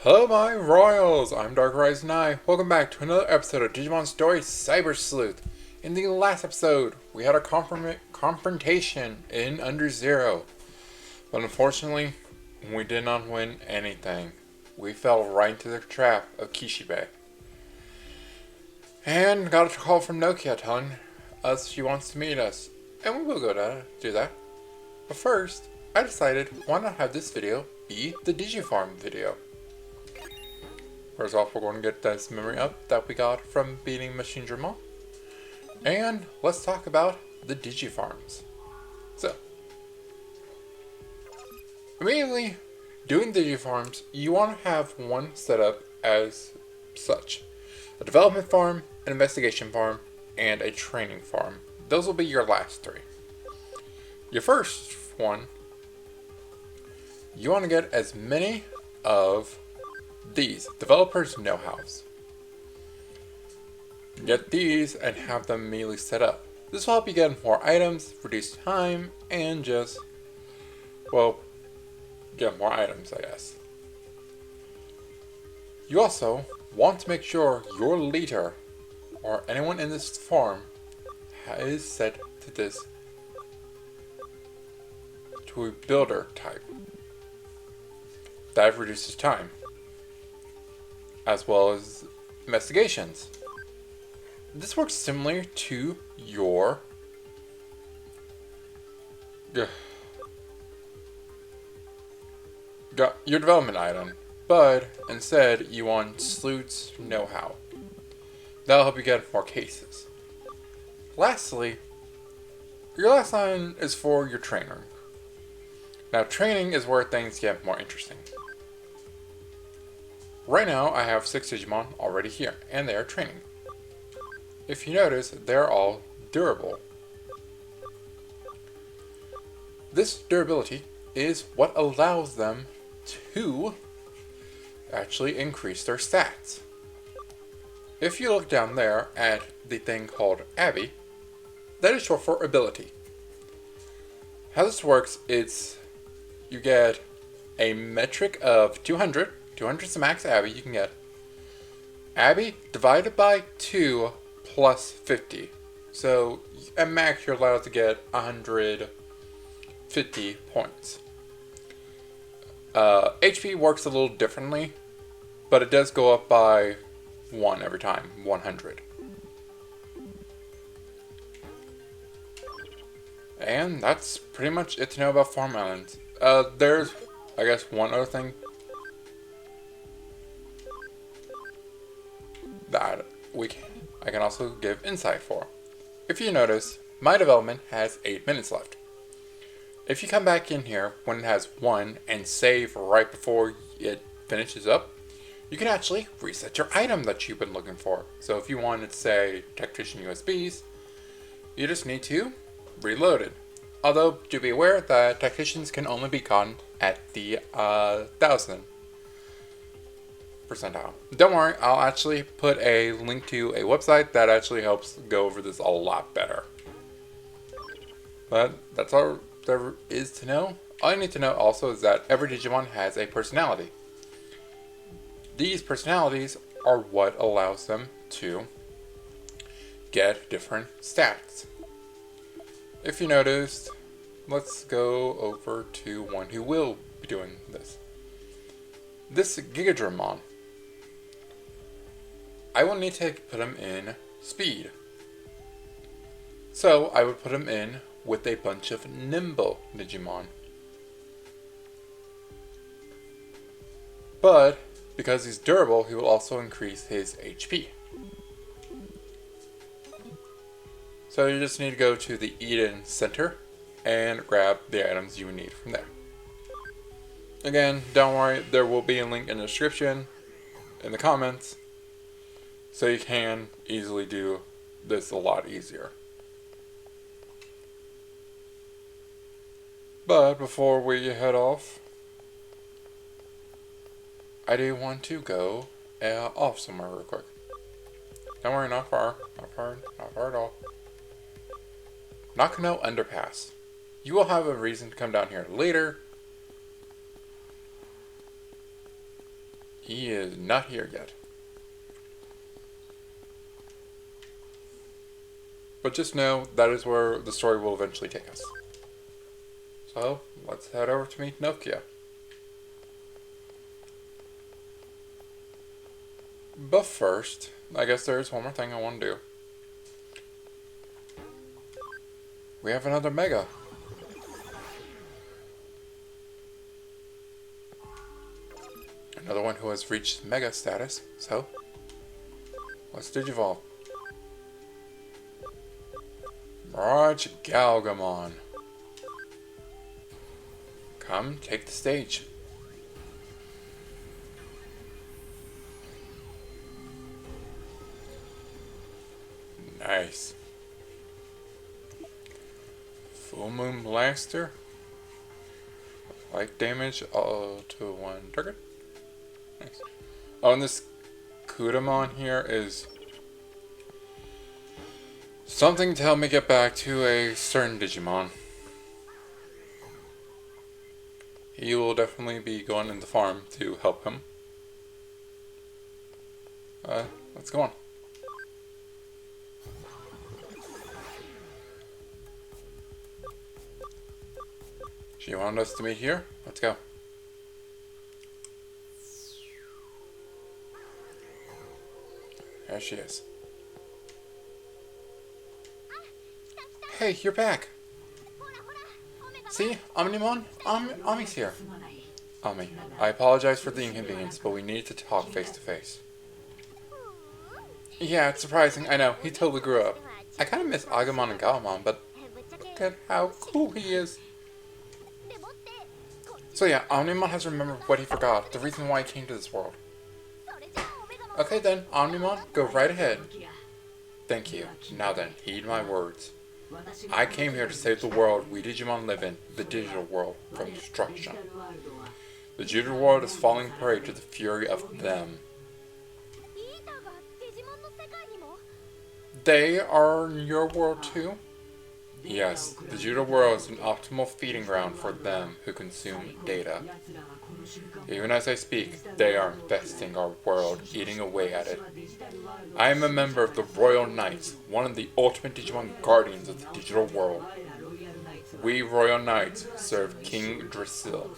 Hello my royals, I'm DarkriseKnight. Welcome back to another episode of Digimon Story Cyber Sleuth. In the last episode, we had a confrontation in Under Zero. But unfortunately, we did not win anything. We fell right into the trap of Kishibe. And got a call from Nokia telling us she wants to meet us. And we will go to do that. But first, I decided why not have this video be the Digifarm video. First off, we're going to get this memory up that we got from beating Machine Dramon. And let's talk about the Digifarms. So, immediately, doing Digifarms, you want to have one set up as such. A development farm, an investigation farm, and a training farm. Those will be your last three. Your first one, you want to get as many of these developers know-hows. Get these and have them immediately set up. This will help you get more items, reduce time, and just, well, get more items, I guess. You also want to make sure your leader or anyone in this farm is set to this, to a builder type. That reduces time, as well as investigations. This works similar to your development item, but instead you want Sleuth's know-how. That'll help you get more cases. Lastly, your last line is for your trainer. Now training is where things get more interesting. Right now, I have 6 Digimon already here, and they are training. If you notice, they're all durable. This durability is what allows them to actually increase their stats. If you look down there at the thing called Abby, that is short for ability. How this works is you get a metric of 200. 200 is the max Abby you can get. Abby divided by 2 plus 50. So at max you're allowed to get 150 points. HP works a little differently, but it does go up by 1 every time, 100. And that's pretty much it to know about Farm Islands. There's, I guess, one other thing that I can also give insight for. If you notice, my development has 8 minutes left. If you come back in here when it has 1 and save right before it finishes up, you can actually reset your item that you've been looking for. So if you wanted to say Tactician USBs, you just need to reload it. Although, do be aware that Tacticians can only be gotten at the 1000 percentile. Don't worry, I'll actually put a link to a website that actually helps go over this a lot better. But that's all there is to know. All you need to know also is that every Digimon has a personality. These personalities are what allows them to get different stats. If you noticed, let's go over to one who will be doing this. This Gigadramon, I will need to put him in speed. So I would put him in with a bunch of nimble Digimon. But because he's durable, he will also increase his HP. So you just need to go to the Eden Center and grab the items you need from there. Again, don't worry, there will be a link in the description, in the comments, so you can easily do this a lot easier. But before we head off, I do want to go off somewhere real quick. Don't worry, not far at all. Nakano Underpass. You will have a reason to come down here later. He is not here yet. But just know that is where the story will eventually take us. So, let's head over to meet Nokia. But first, I guess there is one more thing I want to do. We have another Mega. Another one who has reached Mega status, so let's Digivolve. Mirage Galgamon. Come, take the stage. Nice. Full Moon Blaster. Light damage all to one target. Nice. Oh, and this Kudamon here is something to help me get back to a certain Digimon. He will definitely be going in the farm to help him. Let's go on. She wanted us to meet here? Let's go. There she is. Hey, you're back. See, Omnimon?Ami's here. Ami, I apologize for the inconvenience, but we needed to talk face to face. Yeah, it's surprising. I know, he totally grew up. I kind of miss Agumon and Galmon, but look at how cool he is. So yeah, Omnimon has remembered what he forgot, the reason why he came to this world. Okay then, Omnimon, go right ahead. Thank you. Now then, heed my words. I came here to save the world we Digimon live in, the digital world, from destruction. The digital world is falling prey to the fury of them. They are in your world too? Yes, the digital world is an optimal feeding ground for them who consume data. Even as I speak, they are infesting our world, eating away at it. I am a member of the Royal Knights, one of the ultimate Digimon guardians of the digital world. We Royal Knights serve King Drasil.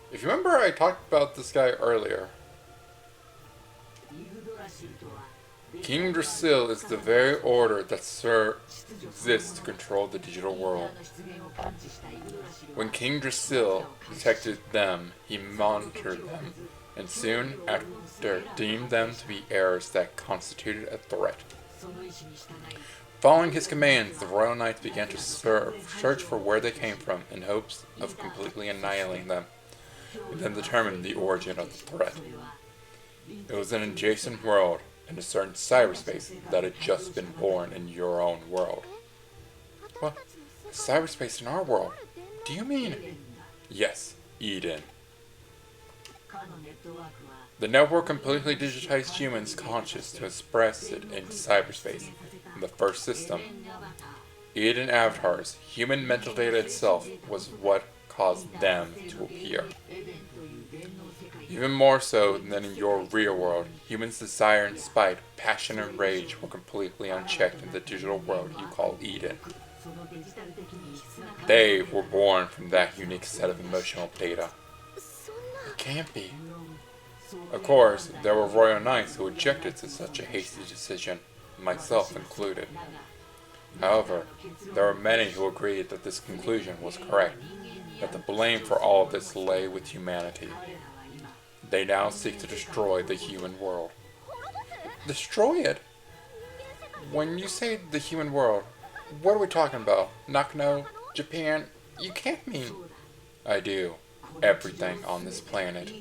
If you remember, I talked about this guy earlier. King Drasil is the very order that exists to control the digital world. When King Drasil detected them, he monitored them, and soon after deemed them to be heirs that constituted a threat. Following his commands, the Royal Knights began to search for where they came from in hopes of completely annihilating them, and then determine the origin of the threat. It was an adjacent world, in a certain cyberspace, that had just been born in your own world. What? Cyberspace in our world? Do you mean? Yes, Eden. The network completely digitized humans' conscious to express it in cyberspace, in the first system. Eden avatars, human mental data itself, was what caused them to appear. Even more so than in your real world, humans' desire and spite, passion and rage were completely unchecked in the digital world you call Eden. They were born from that unique set of emotional data. It can't be. Of course, there were Royal Knights who objected to such a hasty decision, myself included. However, there were many who agreed that this conclusion was correct, that the blame for all of this lay with humanity. They now seek to destroy the human world. Destroy it? When you say the human world, what are we talking about? Nakano? Japan? You can't mean... I do. Everything on this planet.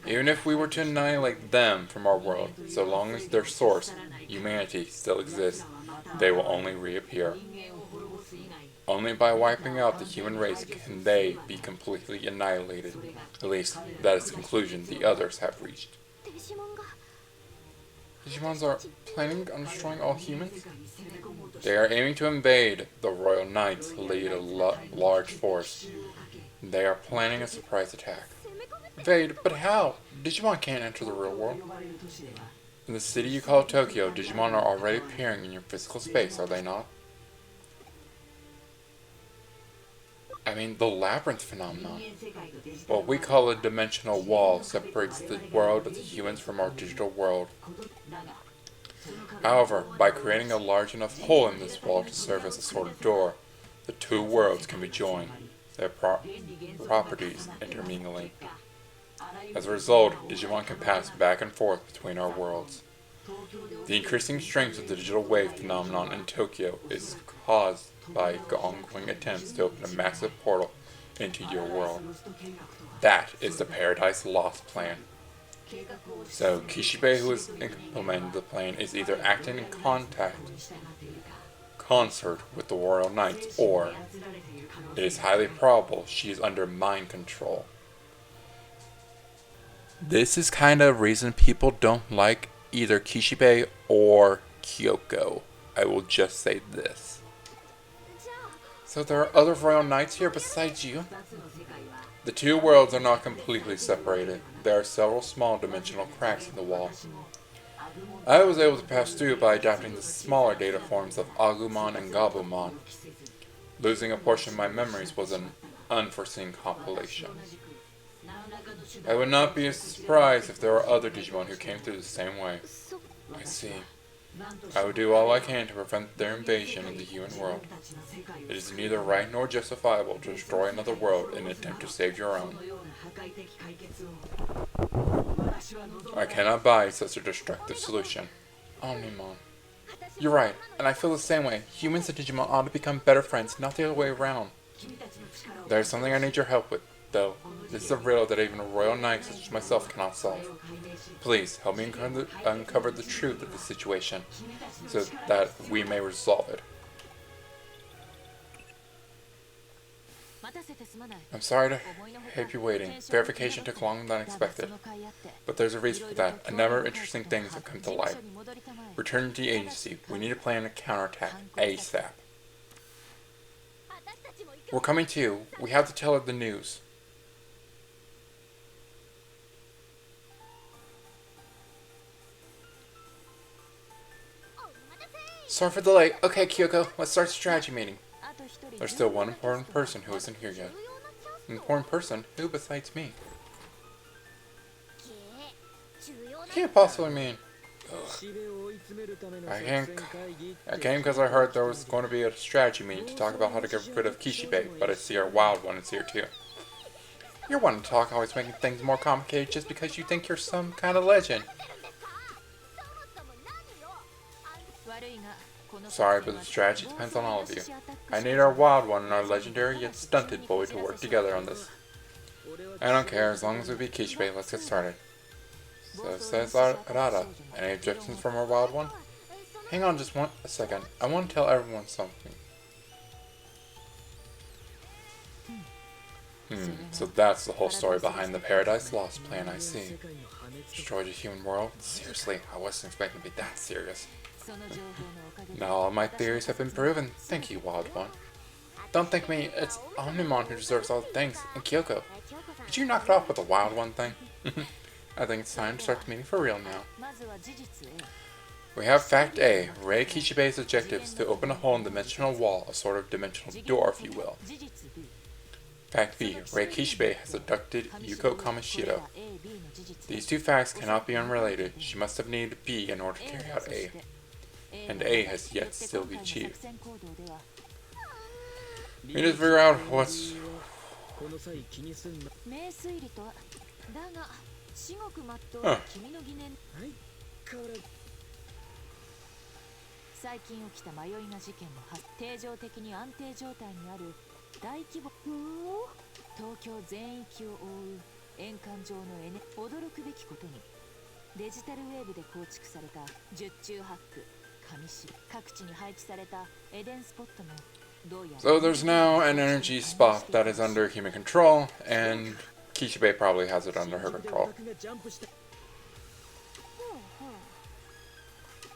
Even if we were to annihilate them from our world, so long as their source, humanity, still exists, they will only reappear. Only by wiping out the human race can they be completely annihilated. At least, that is the conclusion the others have reached. Digimons are planning on destroying all humans? They are aiming to invade. The Royal Knights lead a large force. They are planning a surprise attack. Invade? But how? Digimon can't enter the real world. In the city you call Tokyo, Digimon are already appearing in your physical space, are they not? I mean, the labyrinth phenomenon. What we call a dimensional wall separates the world of the humans from our digital world. However, by creating a large enough hole in this wall to serve as a sort of door, the two worlds can be joined, their properties intermingling. As a result, Digimon can pass back and forth between our worlds. The increasing strength of the digital wave phenomenon in Tokyo is caused by ongoing attempts to open a massive portal into your world. That is the Paradise Lost plan. So, Kishibe, who has implemented the plan, is either acting in concert with the Royal Knights, or it is highly probable she is under mind control. This is kind of reason people don't like either Kishibe or Kyoko. I will just say this. So there are other Royal Knights here besides you? The two worlds are not completely separated. There are several small dimensional cracks in the wall. I was able to pass through by adapting the smaller data forms of Agumon and Gabumon. Losing a portion of my memories was an unforeseen compilation. I would not be surprised if there were other Digimon who came through the same way. I see. I would do all I can to prevent their invasion of the human world. It is neither right nor justifiable to destroy another world in an attempt to save your own. I cannot buy such a destructive solution. Omnimon. You're right, and I feel the same way. Humans and Digimon ought to become better friends, not the other way around. There's something I need your help with, though. This is a riddle that even a royal knight such as myself cannot solve. Please, help me uncover the truth of the situation, so that we may resolve it. I'm sorry to keep you waiting. Verification took longer than expected. But there's a reason for that. A number of interesting things have come to light. Returning to the agency, we need to plan a counterattack ASAP. We're coming to you. We have to tell her the news. Sorry for the delay. Okay, Kyoko, let's start the strategy meeting. There's still one important person who isn't here yet. An important person? Who besides me? Can't possibly mean. I came because I heard there was going to be a strategy meeting to talk about how to get rid of Kishibe, but I see our wild one is here too. You're one to talk, always making things more complicated just because you think you're some kind of legend. Sorry, but the strategy depends on all of you. I need our wild one and our legendary yet stunted boy to work together on this. I don't care, as long as we beat Kishibe, let's get started. So says Arata. Any objections from our wild one? Hang on just a second. I want to tell everyone something. So that's the whole story behind the Paradise Lost plan, I see. Destroy the human world? Seriously, I wasn't expecting to be that serious. Now all my theories have been proven. Thank you, Wild One. Don't thank me, it's Omnimon who deserves all the thanks, and Kyoko. Did you knock it off with the Wild One thing? I think it's time to start the meeting for real now. We have Fact A. Rei Kishibe's objective is to open a hole in the dimensional wall, a sort of dimensional door, if you will. Fact B. Rei Kishibe has abducted Yuko Kamishiro. These two facts cannot be unrelated. She must have needed B in order to carry out A. And A has yet to still be achieved. We need to figure out what's... Huh. 最近起きた迷いな事件の定常的に安定状態にある大規模東京全域を覆う円環状の驚くべきことにデジタルウェーブで構築された十中八九紙市各地に配置されたエデンスポットもどうやら So there's now an energy spot that is under human control, and Kishibe probably has it under her control.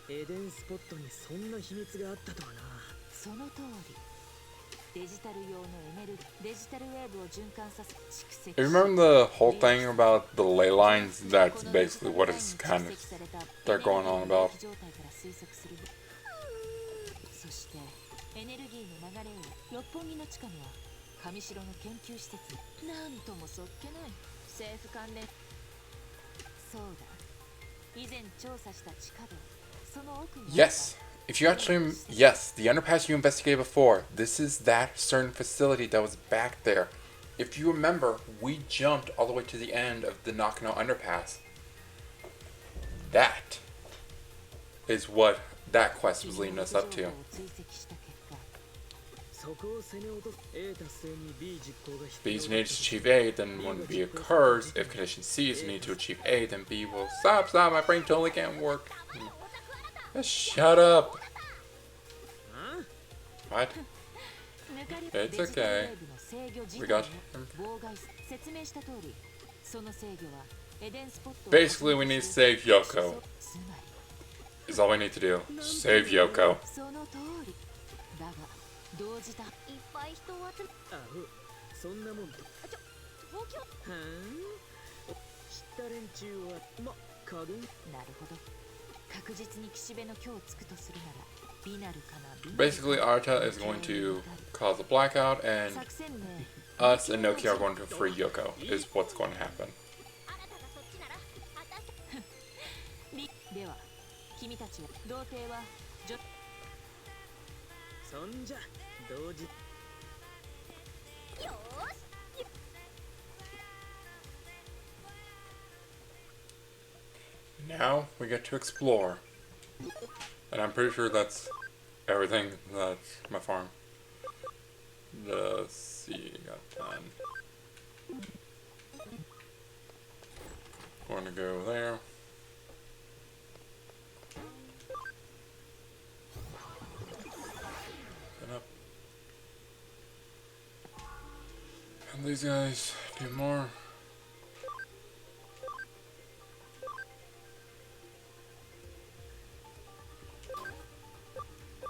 エデンスポットにそんな秘密があったとはな。その通り。You remember the whole thing about the ley lines? That's basically what it's kind of they're going on about. Yes. If you actually, yes, the underpass you investigated before, this is that certain facility that was back there. If you remember, we jumped all the way to the end of the Nakano underpass. That is what that quest was leading us up to. If B needs to achieve A, then when B occurs, if condition C is needed to achieve A, then B will stop, my brain totally can't work. Just shut up. What? It's okay. We got him. Basically, we need to save Yoko. Is all we need to do. Save Yoko. Basically, Arta is going to cause a blackout, and us and Nokia are going to free Yoko, is what's going to happen. Now we get to explore. And I'm pretty sure that's everything that's my farm. Let's see, got 10. Going to go there. Get up. And these guys do more.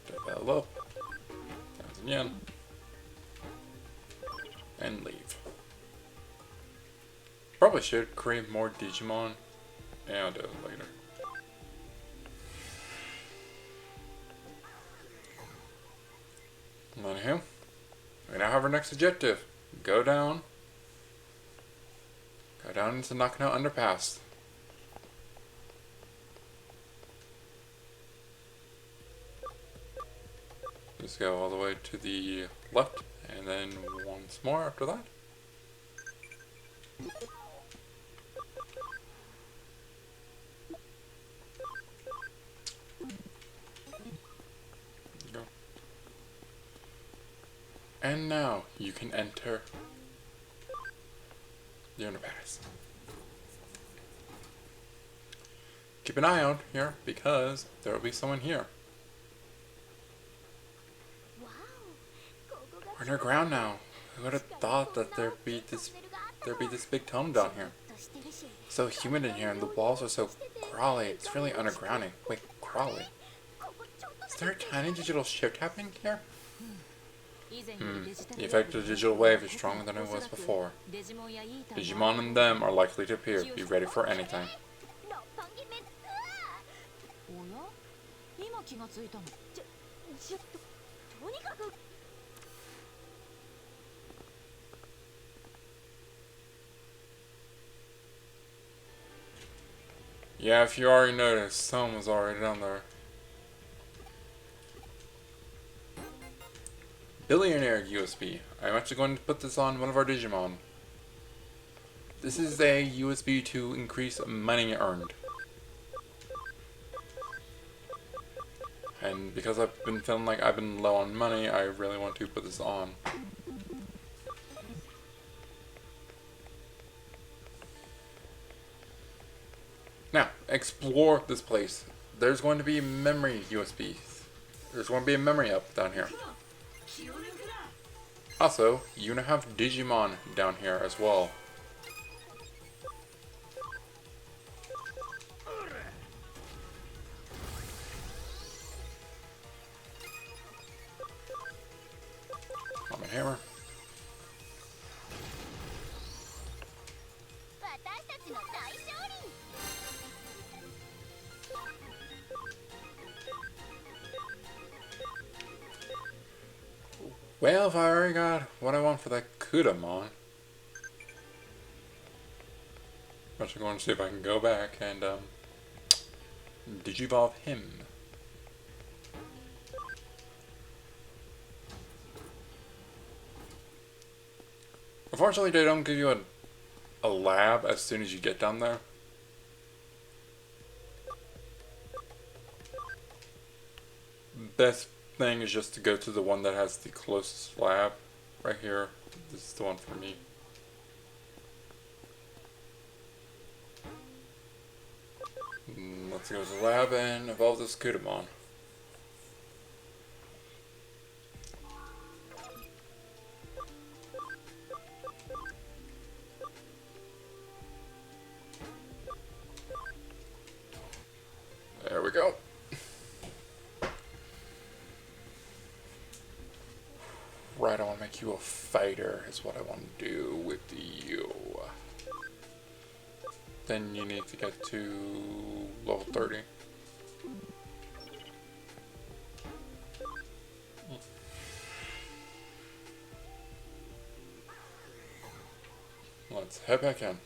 Develop. 1,000 yen. And leave. Probably should create more Digimon. Yeah, I'll do it later. Anywho, we now have our next objective. Go down into Nakano Underpass. Just go all the way to the left, and then once more after that. Go. And now you can enter the underpass. Keep an eye out here because there will be someone here. We're underground now. Who would have thought that there'd be this big tunnel down here? So humid in here, and the walls are so crawly. It's really undergrounding. Wait, crawly? Is there a tiny digital shift happening here? The effect of the digital wave is stronger than it was before. Digimon and them are likely to appear. Be ready for anything. Yeah, if you already noticed, someone was already down there. Billionaire USB. I'm actually going to put this on one of our Digimon. This is a USB to increase money earned. And because I've been feeling like I've been low on money, I really want to put this on. Now, explore this place. There's going to be memory USBs. There's going to be a memory up down here. Also, you're going to have Digimon down here as well. hammer. Well, if I already got what I want for that Kudamon, I'm actually going to see if I can go back and Digivolve him. Unfortunately, they don't give you a lab as soon as you get down there. Best thing is just to go to the one that has the closest lab. Right here. This is the one for me. Let's go to the lab and evolve this Kudamon. There we go. Right, I want to make you a fighter is what I want to do with you. Then you need to get to level 30. Let's head back in.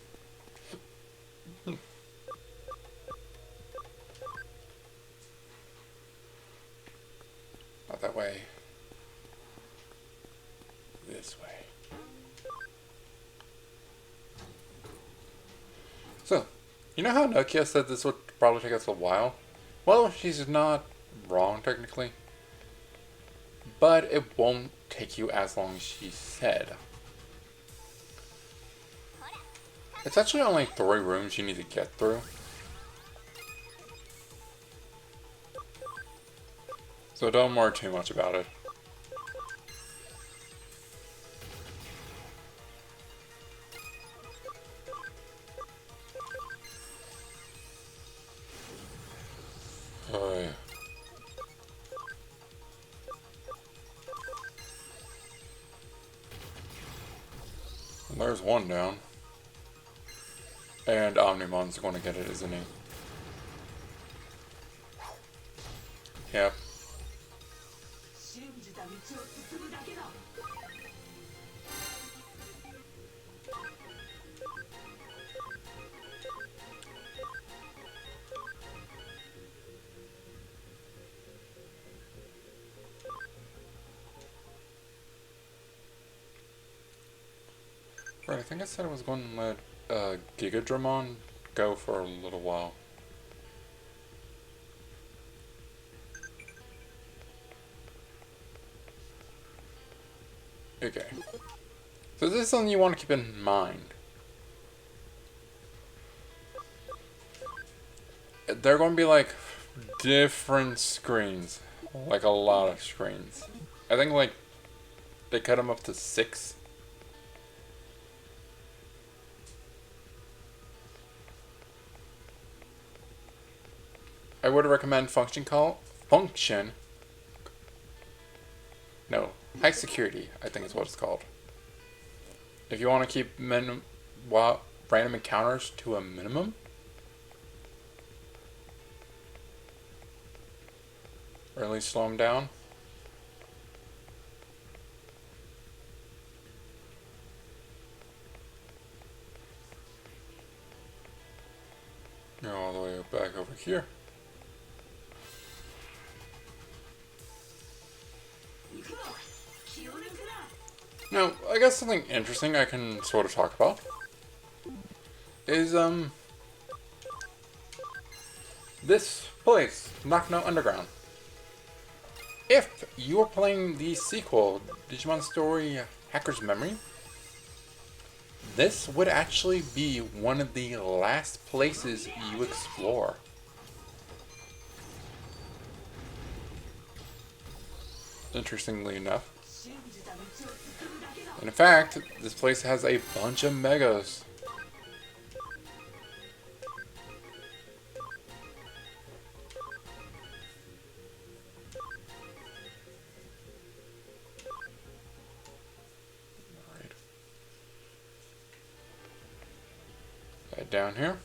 Not that way. This way. So, you know how Nokia said this would probably take us a while? Well, she's not wrong technically, but it won't take you as long as she said. It's actually only 3 rooms you need to get through. So don't worry too much about it. Oh, yeah. And there's one down. And Omnimon's going to get it, isn't he? Yep. Right, I think I said I was going to let Gigadramon go for a little while. Okay. So this is something you want to keep in mind. They're going to be like different screens. Like a lot of screens. I think like they cut them up to 6. I would recommend high security, I think is what it's called. If you want to keep random encounters to a minimum. Or at least slow them down. Go all the way back over here. Now, I guess something interesting I can sort of talk about is, this place, Knockno Underground. If you are playing the sequel, Digimon Story Hacker's Memory, this would actually be one of the last places you explore. Interestingly enough. And in fact, this place has a bunch of megas. Head down here.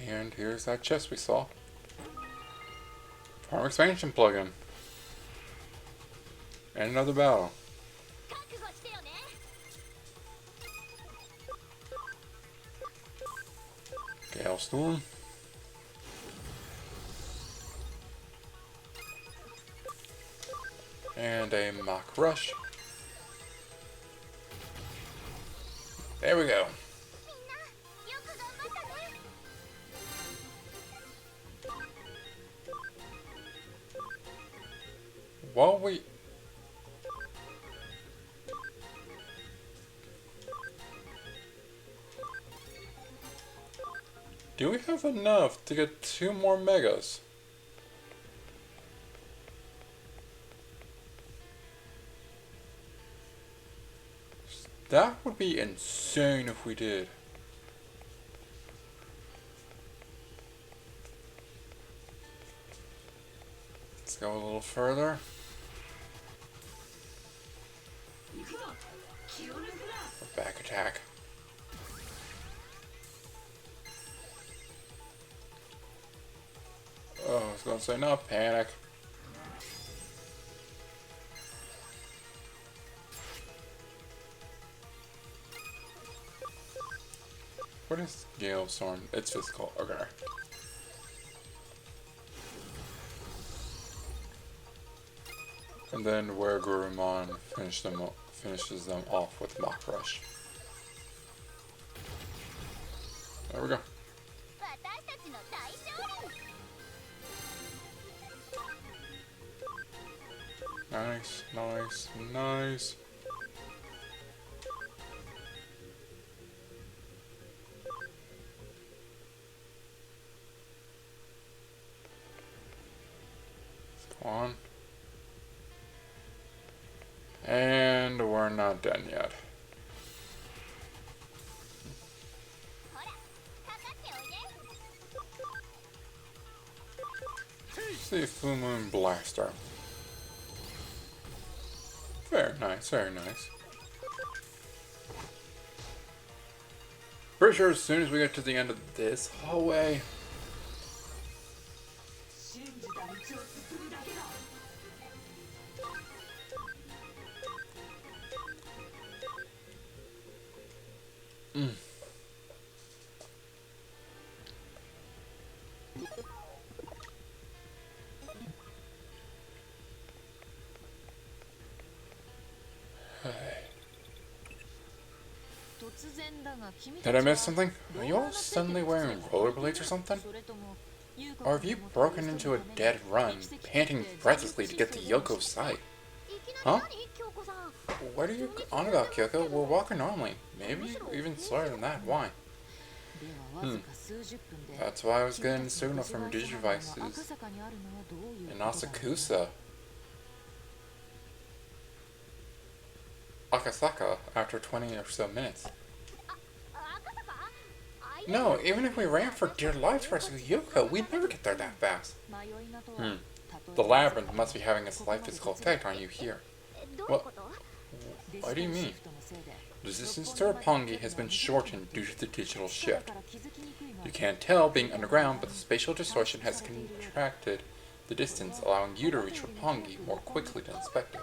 And here's that chest we saw. Farm expansion plugin. And another battle. Gale Storm. And a Mock Rush. There we go. While we... Do we have enough to get 2 more megas? That would be insane if we did. Let's go a little further. Back attack. Oh, I was gonna say no panic. What is Gale Storm? It's physical. Okay. And then where Gurumon finishes them off with Mock Rush. There we go. Nice, nice, nice. Let's go on. And we're not done yet. The Full Moon Blaster. Very nice, very nice. Pretty sure as soon as we get to the end of this hallway, did I miss something? Are you all suddenly wearing rollerblades or something? Or have you broken into a dead run, panting breathlessly to get to Yoko's side? Huh? What are you on about, Kyoko? We're walking normally. Maybe even slower than that. Why? That's why I was getting the signal from your digivices in Asakusa. Akasaka after 20 or so minutes. No, even if we ran for dear life to rescue Yoko, we'd never get there that fast. The labyrinth must be having a slight physical effect on you here. What do you mean? Resistance to Roppongi has been shortened due to the digital shift. You can't tell being underground, but the spatial distortion has contracted the distance, allowing you to reach Roppongi more quickly than expected.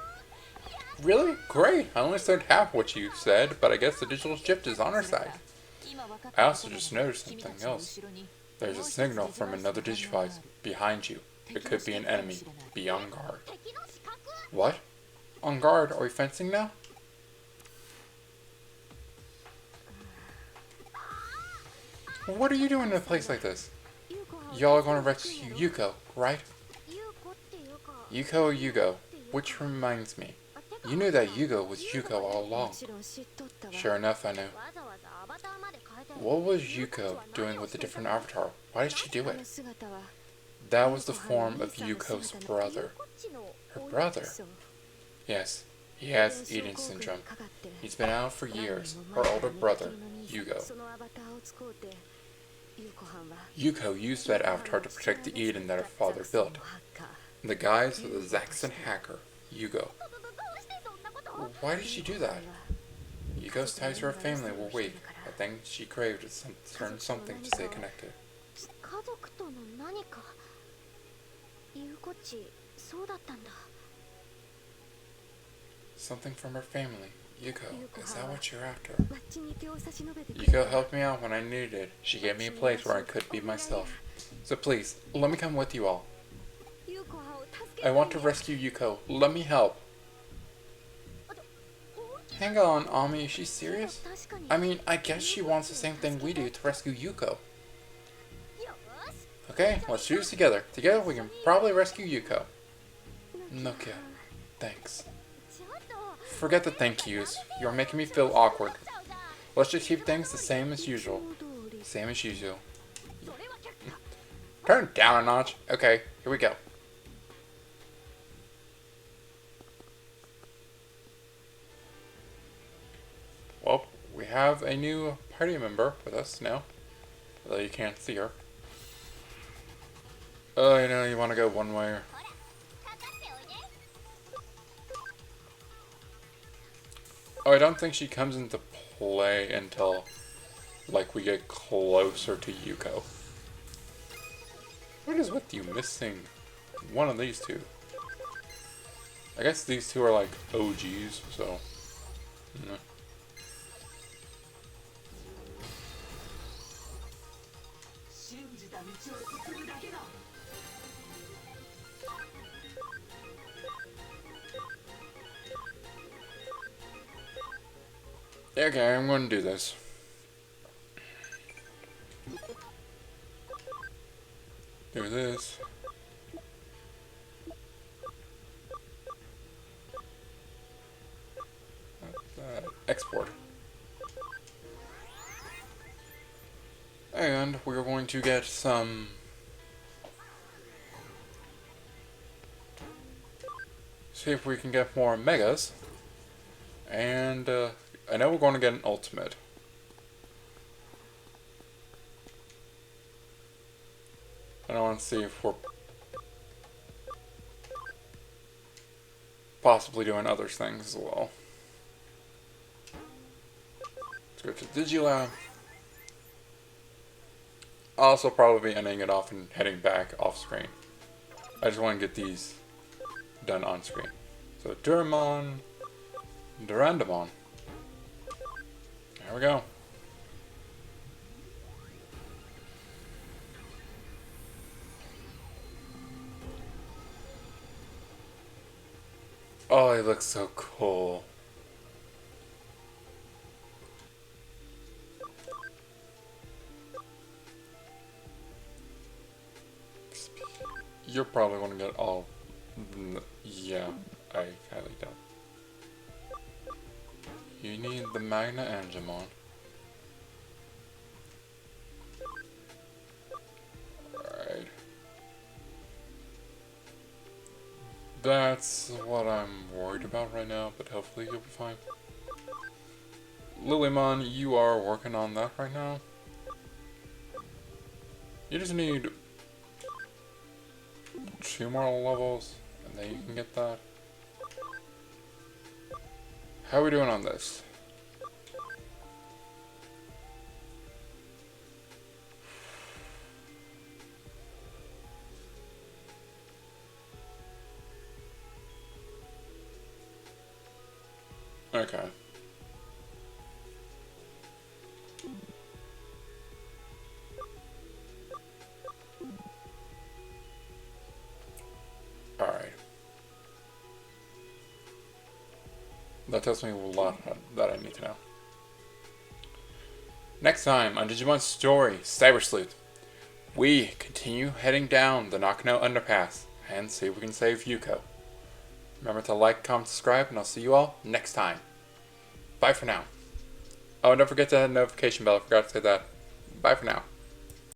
Really? Great! I only understood half what you said, but I guess the digital shift is on our side. I also just noticed something else. There's a signal from another digivice behind you. It could be an enemy. Be on guard. What? On guard? Are we fencing now? What are you doing in a place like this? Y'all are going to rescue Yuko, right? Yuko or Yugo? Which reminds me. You knew that Yugo was Yuko all along. Sure enough, I knew. What was Yuko doing with a different avatar? Why did she do it? That was the form of Yuko's brother. Her brother? Yes, he has Eden syndrome. He's been out for years. Her older brother, Yugo. Yuko used that avatar to protect the Eden that her father built. In the guise of the Zaxxon hacker, Yugo. Why did she do that? Yuko's ties to her family were weak. I think she craved something to stay connected. 家族との何か。ゆうこっち、そうだったんだ。 Something from her family. Yuko, is that what you're after? Yuko helped me out when I needed it. She gave me a place where I could be myself. So please, let me come with you all. I want to rescue Yuko. Let me help. Hang on, Ami, is she serious? I mean, I guess she wants the same thing we do to rescue Yuko. Okay, let's do this together. Together we can probably rescue Yuko. Nokia, thanks. Forget the thank yous. You're making me feel awkward. Let's just keep things the same as usual. Same as usual. Turn it down a notch. Okay, here we go. Well, we have a new party member with us now. Although you can't see her. Oh, you know, you want to go one way or... Oh, I don't think she comes into play until, like, we get closer to Yuko. What is with you missing one of these two? I guess these two are, like, OGs, so... No. Okay, I'm going to do this. Do this. Export. And we're going to get some... See if we can get more megas. And, I know we're going to get an ultimate. And I want to see if we're possibly doing other things as well. Let's go to Digilab. I'll also probably be ending it off and heading back off screen. I just want to get these done on screen. So Durandamon. There we go. Oh, he looks so cool. You're probably going to get all... Yeah, I highly doubt. You need the Magna Angemon. Alright. That's what I'm worried about right now, but hopefully you'll be fine. Lilymon, you are working on that right now. You just need 2 more levels, and then you can get that. How are we doing on this? Okay. Alright. That tells me a lot that I need to know. Next time on Digimon Story Cyber Sleuth, we continue heading down the Nakano Underpass and see if we can save Yuko. Remember to like, comment, subscribe, and I'll see you all next time. Bye for now. Oh, and don't forget to hit the notification bell. I forgot to say that. Bye for now.